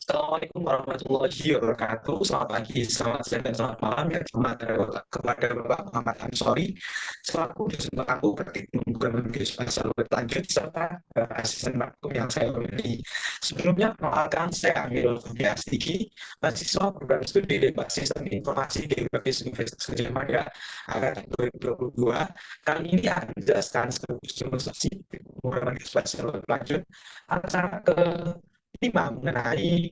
Assalamualaikum warahmatullahi wabarakatuh. Selamat pagi, selamat siang, dan selamat malam ya kepada Bapak Muhammad Ansori selaku dosen aku praktik pemrograman spasial berlanjut serta asisten vakum yang saya miliki. Sebelumnya, perkenalkan saya Amirul Fahmi Astiki, mahasiswa program studi Debat Sistem Informasi Geografis Universitas Gadjah Mada angkatan 2022. Kali ini akan menjelaskan status demonstrasi pemrograman spasial berlanjut acara kelima mengenai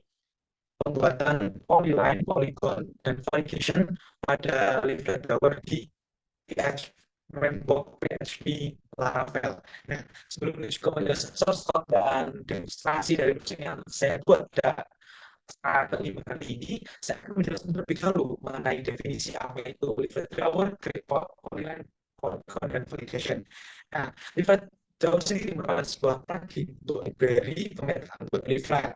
pembuatan polyline, polygon, dan validation pada leaflet drawer di PHP Rainbow PHP Laravel. Nah, sebelum ini juga menjelaskan source code dan demonstrasi dari project yang saya buat pada kelima kali ini, saya akan menjelaskan terlebih dahulu mengenai definisi apa itu leaflet drawer, gradebook, polyline, polygon, dan validation. Nah, leaflet drawer sendiri merupakan sebuah plugin untuk library pemetaan untuk leaflet.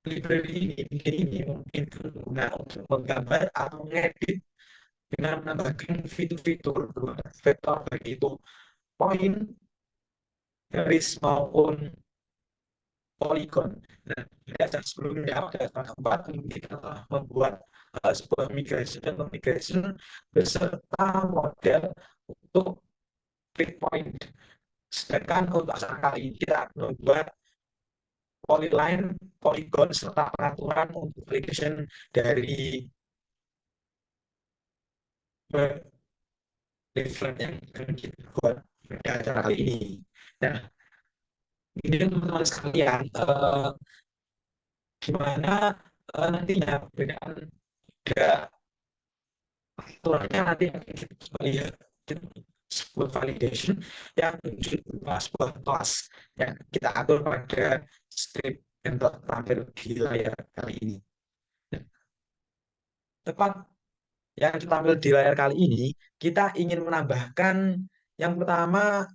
Library ini memungkinkan pengguna untuk menggambar atau mengedit dengan menambahkan fitur-fitur vektor baik itu poin, garis maupun poligon. Nah, pada sebelumnya pada tahun keempat kita telah membuat sebuah migration dan migration beserta model untuk grid point. Sedangkan untuk acara kali ini kita akan membuat polyline, polygon serta pengaturan untuk validation dari different yang akan kita buat pada acara kali ini. Nah, ini teman-teman sekalian, gimana nantinya perbedaan ada aturannya nanti akan kita coba lihat sebuah validation yang muncul berupa sebuah kelas yang kita atur pada script yang tampil di layar kali ini. Nah, tepat yang ditampil di layar kali ini, kita ingin menambahkan yang pertama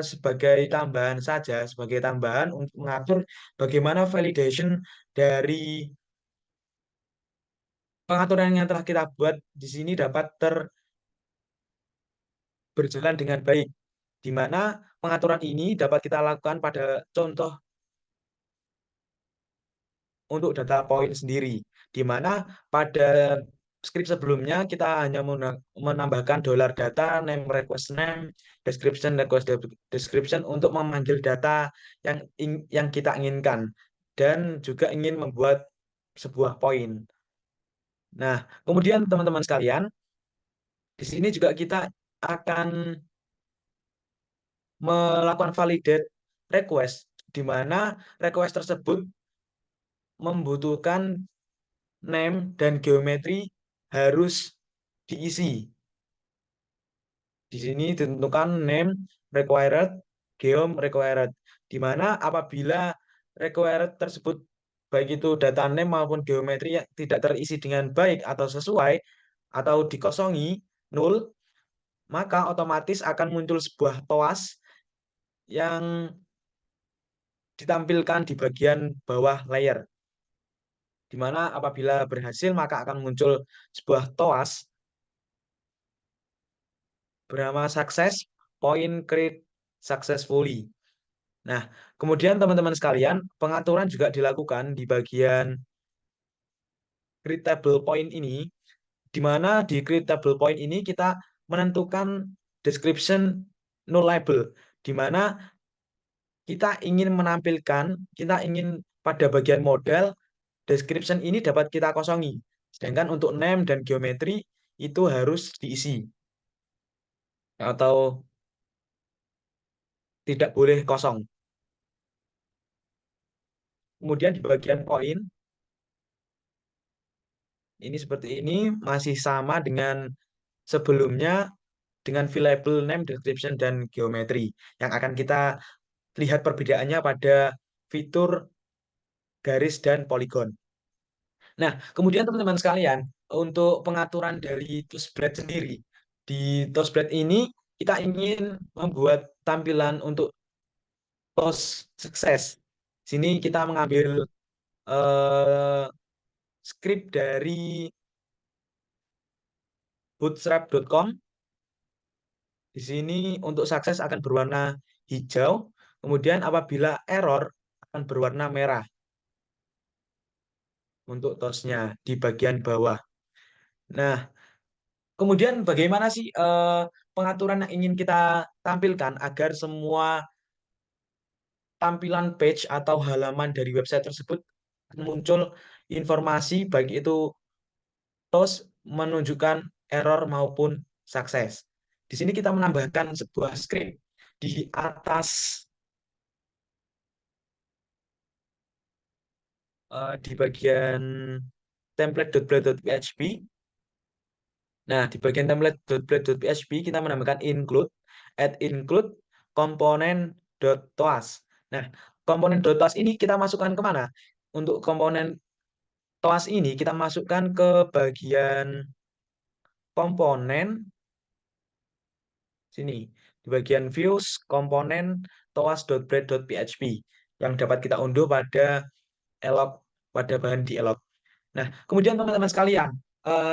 sebagai tambahan saja, sebagai tambahan untuk mengatur bagaimana validation dari pengaturan yang telah kita buat di sini dapat berjalan dengan baik, di mana pengaturan ini dapat kita lakukan pada contoh untuk data point sendiri, di mana pada script sebelumnya kita hanya menambahkan $data, name request name, description request description untuk memanggil data yang kita inginkan dan juga ingin membuat sebuah poin. Nah, kemudian teman-teman sekalian, di sini juga kita akan melakukan validate request, di mana request tersebut membutuhkan name dan geometri harus diisi. Di sini ditentukan name required, geom required, di mana apabila required tersebut baik itu data name maupun geometri yang tidak terisi dengan baik atau sesuai atau dikosongi null, maka otomatis akan muncul sebuah toas yang ditampilkan di bagian bawah layer, di mana apabila berhasil maka akan muncul sebuah toas bernama success point create successfully. Nah, kemudian teman-teman sekalian, pengaturan juga dilakukan di bagian create table point ini, di mana di create table point ini kita menentukan description nullable, di mana kita ingin pada bagian model, description ini dapat kita kosongi. Sedangkan untuk name dan geometri itu harus diisi atau tidak boleh kosong. Kemudian di bagian poin, ini seperti ini, masih sama dengan sebelumnya dengan variable name, description, dan geometri. Yang akan kita lihat perbedaannya pada fitur garis dan poligon. Nah, kemudian teman-teman sekalian, untuk pengaturan dari ToastBlade sendiri, di ToastBlade ini kita ingin membuat tampilan untuk toast sukses. Sini kita mengambil eh, script dari bootstrap.com. Di sini untuk sukses akan berwarna hijau, kemudian apabila error akan berwarna merah. untuk tosnya di bagian bawah. Nah, kemudian bagaimana sih pengaturan yang ingin kita tampilkan agar semua tampilan page atau halaman dari website tersebut muncul informasi baik itu tos menunjukkan error maupun sukses. Di sini kita menambahkan sebuah script di atas di bagian template.blade.php. Nah, di bagian template.blade.php kita menambahkan add include komponen.toas. Nah, komponen.toas ini kita masukkan kemana? Untuk komponen toas ini kita masukkan ke bagian komponen sini, di bagian views komponen toas.blade.php yang dapat kita unduh pada elok, pada bahan di elok. Nah, kemudian teman-teman sekalian,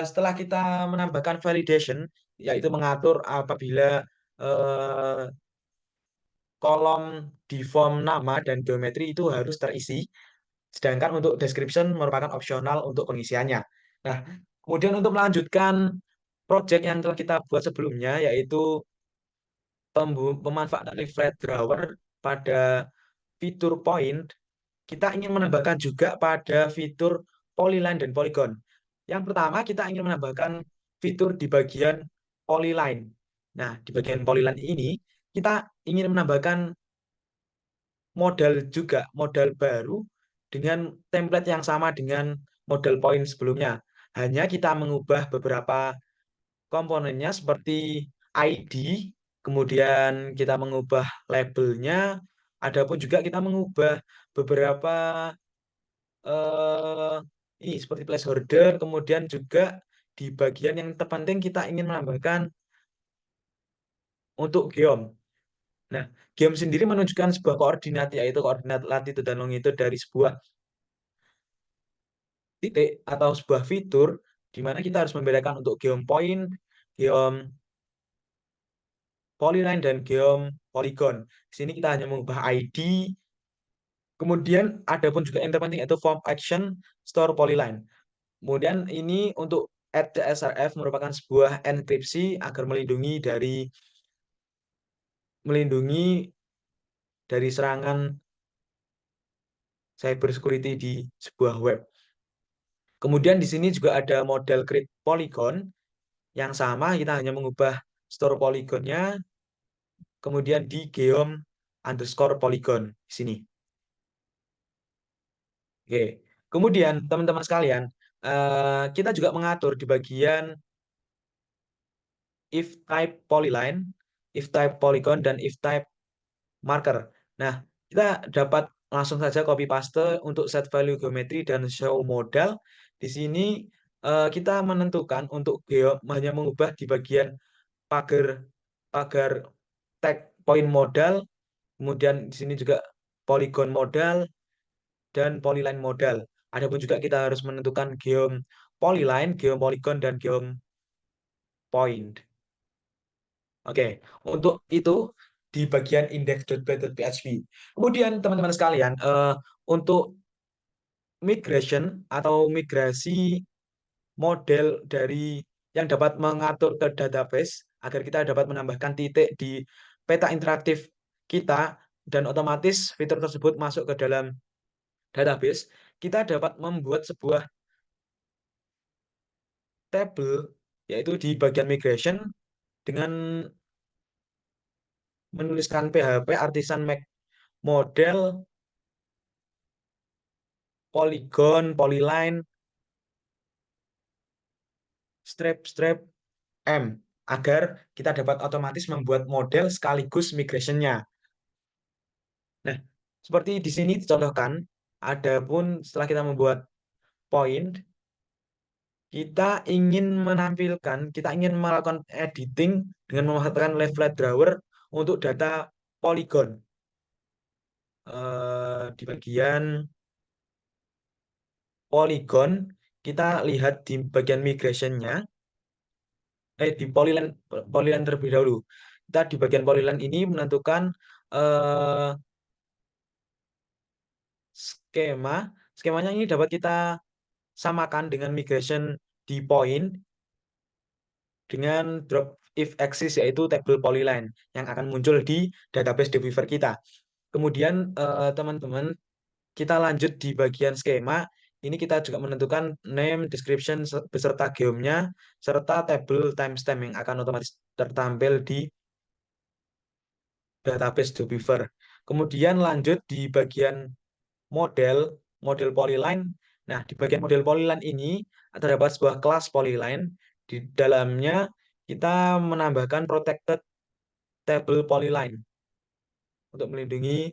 setelah kita menambahkan validation, yaitu mengatur apabila eh, kolom di form nama dan geometri itu harus terisi, sedangkan untuk description merupakan opsional untuk pengisiannya. Nah, kemudian untuk melanjutkan project yang telah kita buat sebelumnya, yaitu pemanfaatan flat drawer pada fitur point, kita ingin menambahkan juga pada fitur polyline dan polygon. Yang pertama, kita ingin menambahkan fitur di bagian polyline. Nah, di bagian polyline ini, kita ingin menambahkan modal juga, modal baru dengan template yang sama dengan model point sebelumnya. Hanya kita mengubah beberapa komponennya seperti ID, kemudian kita mengubah labelnya, adapun juga kita mengubah beberapa eh, ini seperti placeholder, kemudian juga di bagian yang terpenting kita ingin menambahkan untuk geom. Nah, geom sendiri menunjukkan sebuah koordinat, yaitu koordinat latitude dan longitude dari sebuah titik atau sebuah fitur, di mana kita harus membedakan untuk geom point, geom polyline, dan geom polygon. Di sini kita hanya mengubah ID, kemudian ada pun juga yang terpenting yaitu form action store polyline. Kemudian ini untuk @tsrf merupakan sebuah enkripsi agar melindungi dari serangan cyber security di sebuah web. Kemudian di sini juga ada model create polygon yang sama, kita hanya mengubah store polygonnya, kemudian di geom underscore polygon di sini. Oke. Kemudian teman-teman sekalian, kita juga mengatur di bagian if type polyline, if type polygon, dan if type marker. Nah, kita dapat langsung saja copy paste untuk set value geometri dan show modal. Di sini kita menentukan untuk geo hanya mengubah di bagian pagar pagar tag point modal, kemudian di sini juga polygon modal dan polyline modal. Adapun juga kita harus menentukan geom polyline, geom polygon, dan geom point. Oke, untuk itu di bagian index.plate.php. Kemudian teman-teman sekalian, untuk migration atau migrasi model dari yang dapat mengatur ke database agar kita dapat menambahkan titik di peta interaktif kita dan otomatis fitur tersebut masuk ke dalam database, kita dapat membuat sebuah table yaitu di bagian migration dengan menuliskan PHP artisan make model polygon, polyline, strap M agar kita dapat otomatis membuat model sekaligus migration-nya. Nah, seperti di sini dicontohkan, adapun setelah kita membuat point, kita ingin melakukan editing dengan memanfaatkan flat drawer untuk data polygon. Di bagian polygon, kita lihat di bagian migration-nya, di polyline, polyline terlebih dahulu. Kita di bagian polyline ini menentukan eh, skema. Skemanya ini dapat kita samakan dengan migration di point dengan drop if axis, yaitu tabel polyline yang akan muncul di database Deviver kita. Kemudian teman-teman, kita lanjut di bagian skema. Ini kita juga menentukan name, description, beserta geomnya, serta tabel timestamp yang akan otomatis tertampil di database Deviver. Kemudian lanjut di bagian model, model polyline. Nah, di bagian model polyline ini terdapat sebuah kelas polyline. Di dalamnya kita menambahkan protected table polyline untuk melindungi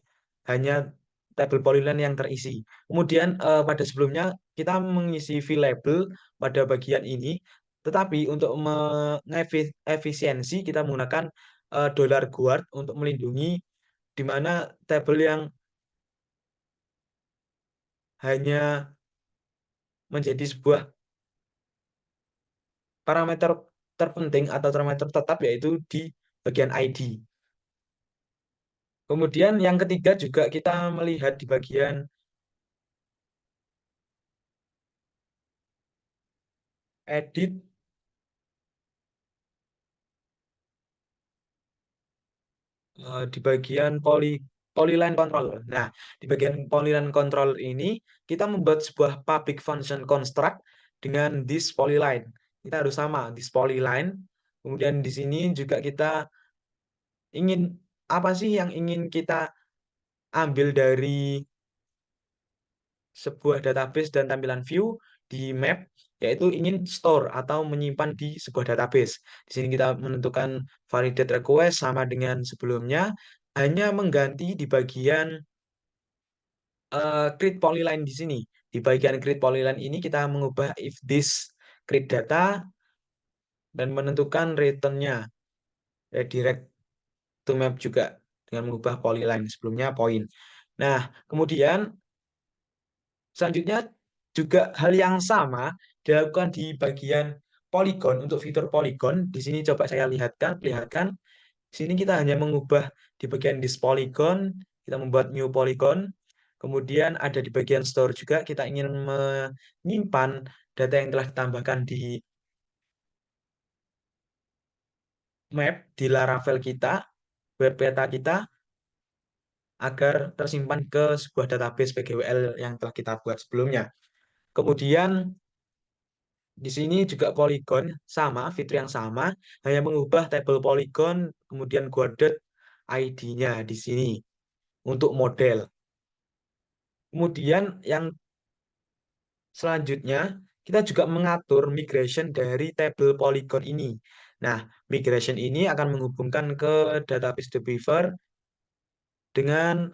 hanya tabel polyline yang terisi. Kemudian pada sebelumnya kita mengisi label pada bagian ini, tetapi untuk mengefisiensi kita menggunakan dollar guard untuk melindungi di mana tabel yang hanya menjadi sebuah parameter terpenting atau parameter tetap, yaitu di bagian ID. Kemudian yang ketiga juga kita melihat di bagian edit di bagian polyline control. Nah, di bagian polyline control ini kita membuat sebuah public function construct dengan this polyline. Kita harus sama this polyline. Kemudian di sini juga kita ingin apa sih yang ingin kita ambil dari sebuah database dan tampilan view di map, yaitu ingin store atau menyimpan di sebuah database. Di sini kita menentukan validate request sama dengan sebelumnya, hanya mengganti di bagian create polyline di sini. Di bagian create polyline ini kita mengubah if this create data dan menentukan return-nya direct to map juga dengan mengubah polyline, sebelumnya point. Nah, kemudian selanjutnya juga hal yang sama dilakukan di bagian polygon. Untuk fitur polygon, di sini coba saya lihatkan. Di sini kita hanya mengubah di bagian this polygon, kita membuat new polygon. Kemudian ada di bagian store juga, kita ingin menyimpan data yang telah ditambahkan di map, di Laravel kita, web peta kita, agar tersimpan ke sebuah database PGWL yang telah kita buat sebelumnya. Kemudian di sini juga polygon sama, fitur yang sama, hanya mengubah tabel polygon, kemudian guarded ID-nya di sini untuk model. Kemudian yang selanjutnya, kita juga mengatur migration dari tabel polygon ini. Nah, migration ini akan menghubungkan ke database Deviver dengan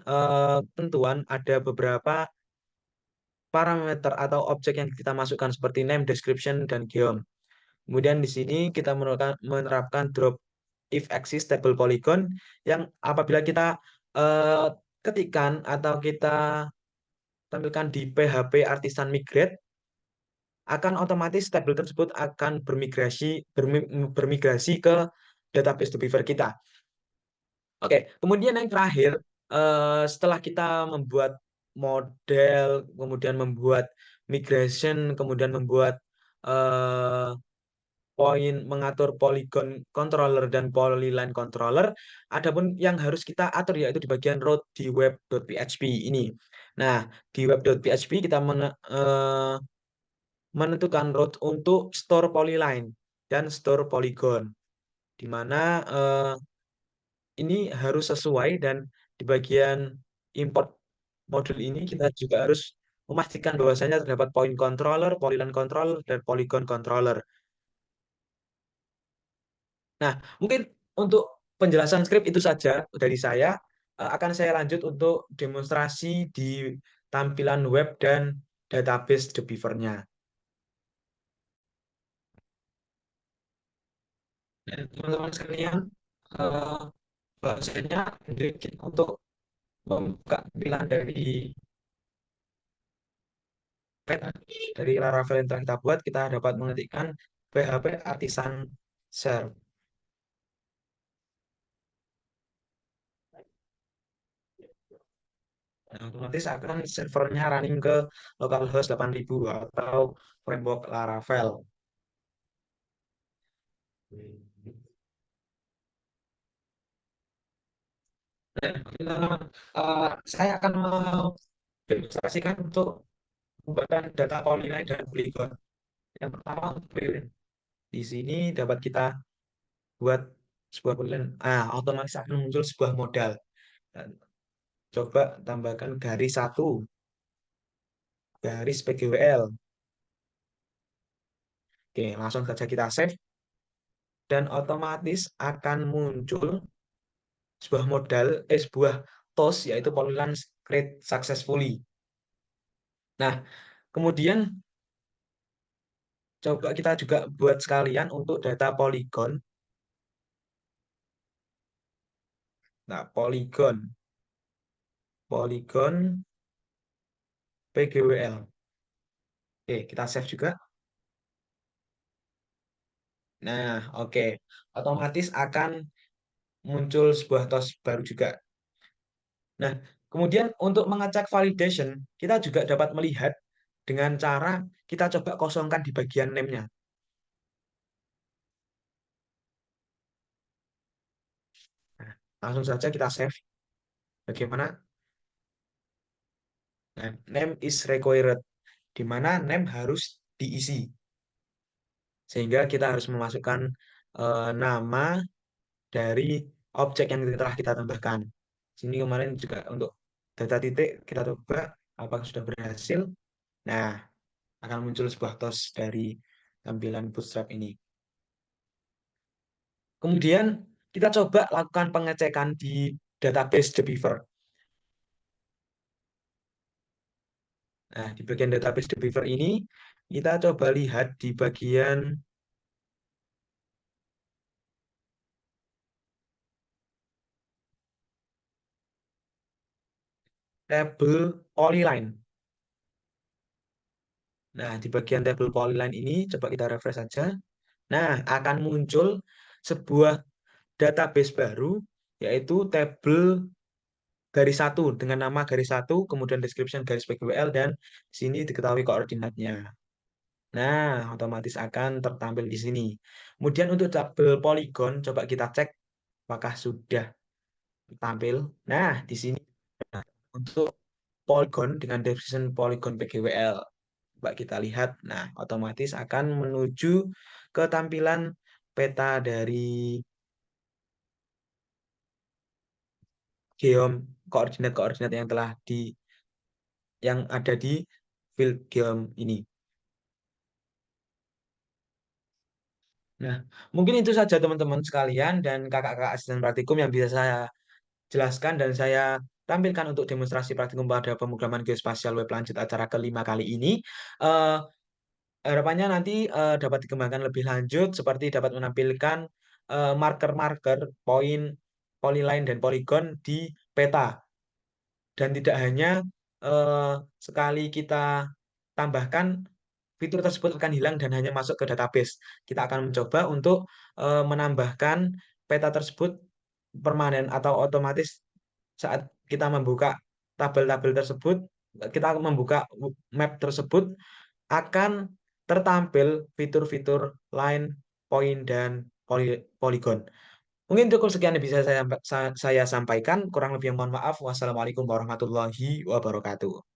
tentuan ada beberapa parameter atau objek yang kita masukkan seperti name, description, dan geom. Kemudian di sini kita menerapkan drop if axis table polygon yang apabila kita eh, ketikkan atau kita tampilkan di PHP Artisan Migrate, akan otomatis tabel tersebut akan bermigrasi ke database Deviver kita. Oke, kemudian yang terakhir, setelah kita membuat model, kemudian membuat migration, kemudian membuat eh, mengatur polygon controller dan polyline controller, adapun yang harus kita atur yaitu di bagian root di web.php ini. Nah, di web.php kita menentukan root untuk store polyline dan store polygon, di mana ini harus sesuai, dan di bagian import modul ini kita juga harus memastikan bahwasanya terdapat point controller, polyline controller, dan polygon controller. Nah, mungkin untuk penjelasan skrip itu saja dari saya. Akan saya lanjut untuk demonstrasi di tampilan web dan database Deviver-nya. Dan teman-teman sekalian, eh, bahasanya untuk membuka tampilan dari Laravel yang telah kita buat, kita dapat mengetikkan PHP Artisan Shell. Nah, otomatis akan servernya running ke localhost 8000 atau framework Laravel. Nah, saya akan mendemonstrasikan untuk pembuatan data polyline dan polygon. Yang pertama, di sini dapat kita buat sebuah polyline. Otomatis akan muncul sebuah modal. Dan coba tambahkan garis satu, garis PGWL. Oke, langsung saja kita save dan otomatis akan muncul sebuah toast yaitu polyline create successfully. Nah, kemudian coba kita juga buat sekalian untuk data polygon. Nah, polygon PGWL. Oke, kita save juga. Nah, oke. Otomatis akan muncul sebuah toast baru juga. Nah, kemudian untuk mengecek validation, kita juga dapat melihat dengan cara kita coba kosongkan di bagian name-nya. Nah, langsung saja kita save. Bagaimana? Nah, name is required, di mana name harus diisi. Sehingga kita harus memasukkan nama dari objek yang telah kita tambahkan. Sini kemarin juga untuk data titik kita coba apakah sudah berhasil. Nah, akan muncul sebuah tos dari tampilan Bootstrap ini. Kemudian kita coba lakukan pengecekan di database The Beaver. Nah, di bagian database The Beaver ini, kita coba lihat di bagian table polyline. Nah, di bagian table polyline ini, coba kita refresh saja. Nah, akan muncul sebuah database baru, yaitu table garis satu dengan nama garis satu, kemudian description garis PGWL, dan di sini diketahui koordinatnya. Nah, otomatis akan tertampil di sini. Kemudian untuk tabel polygon, coba kita cek apakah sudah tampil. Nah, di sini untuk polygon dengan description polygon PGWL. Coba kita lihat. Nah, otomatis akan menuju ke tampilan peta dari geom koordinat-koordinat yang ada di field geom ini. Nah, mungkin itu saja teman-teman sekalian dan kakak-kakak asisten praktikum yang bisa saya jelaskan dan saya tampilkan untuk demonstrasi praktikum pada pemrograman geospasial web lanjut acara kelima kali ini. Eh, Harapannya nanti dapat dikembangkan lebih lanjut seperti dapat menampilkan marker-marker, poin, polyline, dan polygon di peta. Dan tidak hanya eh, sekali kita tambahkan, fitur tersebut akan hilang dan hanya masuk ke database. Kita akan mencoba untuk menambahkan peta tersebut permanen atau otomatis saat kita membuka tabel-tabel tersebut, kita membuka map tersebut akan tertampil fitur-fitur line, poin, dan polygon. Mungkin cukup sekian yang bisa saya sampaikan. Kurang lebih mohon maaf. Wassalamualaikum warahmatullahi wabarakatuh.